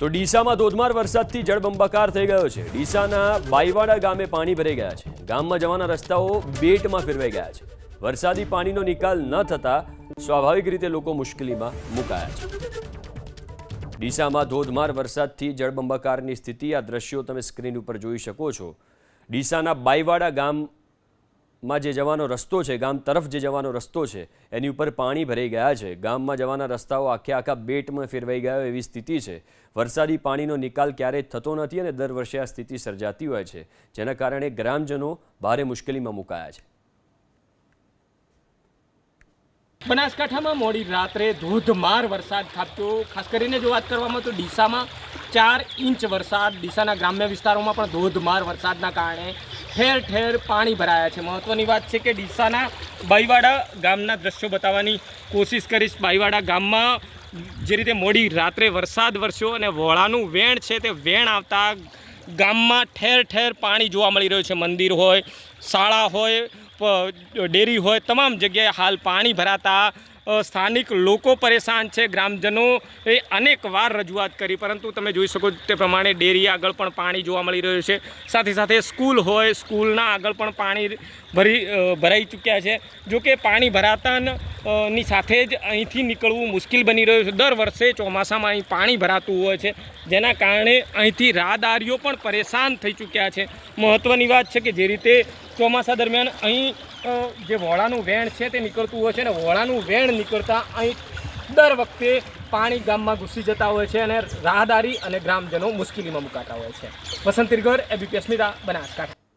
તો ડીસામાં ધોધમાર વરસાદથી જળબંબાકાર થઈ ગયો છે। ડીસાના બાઈવાડા ગામે પાણી ભરાઈ ગયા છે। ગામમાં જવાના રસ્તાઓ બેટમાં ફેરવાઈ ગયા છે। વરસાદી પાણીનો નિકાલ ન થતા સ્વાભાવિક રીતે લોકો મુશ્કેલીમાં મુકાયા છે। ડીસામાં ધોધમાર વરસાદથી જળબંબાકારની સ્થિતિ, આ દ્રશ્યો તમે સ્ક્રીન ઉપર જોઈ શકો છો। ડીસાના બાઈવાડા ગામમાં જે જવાનો રસ્તો છે, ગામ તરફ જે જવાનો રસ્તો છે, એની ઉપર પાણી ભરાઈ ગયા છે। ગામમાં જવાના રસ્તાઓ આખા બેટમાં ફેરવાઈ ગયા એવી સ્થિતિ છે। વરસાદી પાણીનો નિકાલ ક્યારેય થતો નથી અને દર વર્ષે આ સ્થિતિ સર્જાતી હોય છે, જેના કારણે ગ્રામજનો ભારે મુશ્કેલીમાં મુકાયા છે। બનાસકાંઠામાં મોડી રાત્રે ધોધમાર વરસાદ ખાબક્યો। ખાસ કરીને જો વાત કરવામાં તો ડીસામાં 4 ઇંચ વરસાદ, ડીસાના ગ્રામ્ય વિસ્તારોમાં પણ ધોધમાર વરસાદના કારણે ઠેર ઠેર પાણી ભરાયા છે। મહત્વની વાત છે કે ડીસાના બાઈવાડા ગામના દ્રશ્યો બતાવવાની કોશિશ કરીશ। બાઈવાડા ગામમાં જે રીતે મોડી રાત્રે વરસાદ વરસ્યો અને વોળાનું વેણ છે તે વેણ આવતા ગામમાં ઠેર ઠેર પાણી જોવા મળી રહ્યું છે। મંદિર હોય, શાળા હોય, ડેરી હોય, તમામ જગ્યાએ હાલ પાણી ભરાતા સ્થાનિક લોકો પરેશાન છે। ગ્રામજનોએ અનેક વાર રજૂઆત કરી, પરંતુ તમે જોઈ શકો તે પ્રમાણે ડેરી આગળ પણ પાણી જોવા મળી રહ્યું છે। સાથે સાથે સ્કૂલ હોય, સ્કૂલના આગળ પણ પાણી ભરાઈ ચૂક્યા છે। જો કે પાણી ભરાતાની સાથે જ અહીંથી નીકળવું મુશ્કેલ બની રહ્યું છે। દર વર્ષે ચોમાસામાં અહીં પાણી ભરાતું હોય છે, જેના કારણે અહીંથી રાહદારીઓ પણ પરેશાન થઈ ચૂક્યા છે। મહત્ત્વની વાત છે કે જે રીતે ચોમાસા દરમિયાન અહીં જે વોળાનું વેણ છે તે નીકળતું હોય છે અને વોળાનું વેણ નીકળતા અહીં દર વખતે પાણી ગામમાં ઘૂસી જતા હોય છે અને રાહદારી અને ગ્રામજનો મુશ્કેલીમાં મુકાતા હોય છે। વસંત તિરગર, એબીપી અસ્મિતા, બનાસકાંઠા।